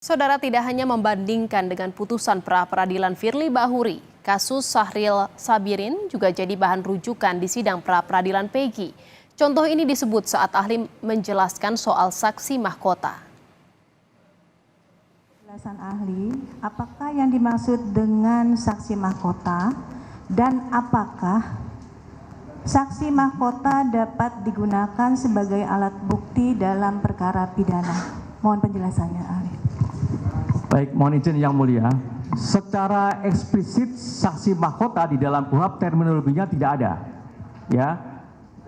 Saudara, tidak hanya membandingkan dengan putusan pra-peradilan Firly Bahuri, kasus Syahril Sabirin juga jadi bahan rujukan di sidang pra-peradilan Peggy. Contoh ini disebut saat ahli menjelaskan soal saksi mahkota. Penjelasan ahli, apakah yang dimaksud dengan saksi mahkota dan apakah saksi mahkota dapat digunakan sebagai alat bukti dalam perkara pidana? Mohon penjelasannya ahli. Baik, mohon izin Yang Mulia. Secara eksplisit saksi mahkota di dalam KUHP terminologinya tidak ada. Ya.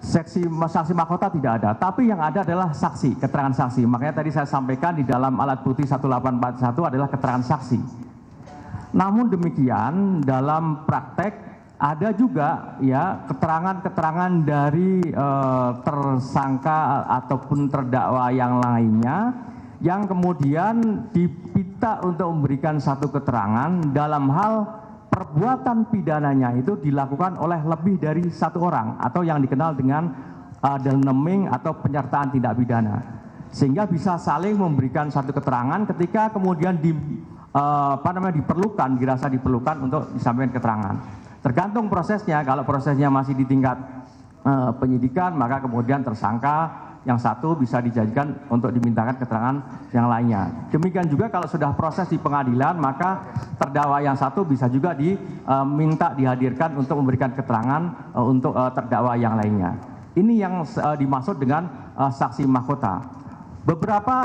Saksi mahkota tidak ada, tapi yang ada adalah saksi, keterangan saksi. Makanya tadi saya sampaikan di dalam alat bukti 1841 adalah keterangan saksi. Namun demikian dalam praktek ada juga ya keterangan-keterangan dari tersangka ataupun terdakwa yang lainnya yang kemudian diminta untuk memberikan satu keterangan dalam hal perbuatan pidananya itu dilakukan oleh lebih dari satu orang atau yang dikenal dengan naming atau penyertaan tindak pidana, sehingga bisa saling memberikan satu keterangan ketika kemudian dirasa diperlukan untuk disampaikan keterangan. Tergantung prosesnya. Kalau prosesnya masih di tingkat penyidikan, maka kemudian tersangka yang satu bisa dijadikan untuk dimintakan keterangan yang lainnya. Demikian juga kalau sudah proses di pengadilan, maka terdakwa yang satu bisa juga diminta dihadirkan untuk memberikan keterangan untuk terdakwa yang lainnya. Ini yang dimaksud dengan saksi mahkota. Beberapa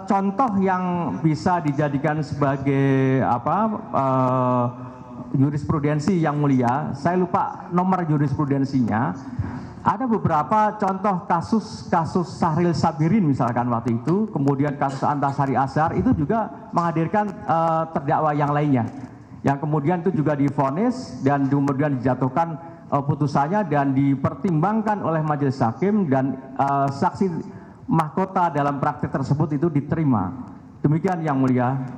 contoh yang bisa dijadikan sebagai jurisprudensi Yang Mulia, saya lupa nomor jurisprudensinya. Ada beberapa contoh kasus Syahril Sabirin misalkan waktu itu, kemudian kasus Antasari Azhar itu juga menghadirkan terdakwa yang lainnya, yang kemudian itu juga divonis dan kemudian dijatuhkan putusannya dan dipertimbangkan oleh majelis hakim dan saksi mahkota dalam praktik tersebut itu diterima. Demikian Yang Mulia.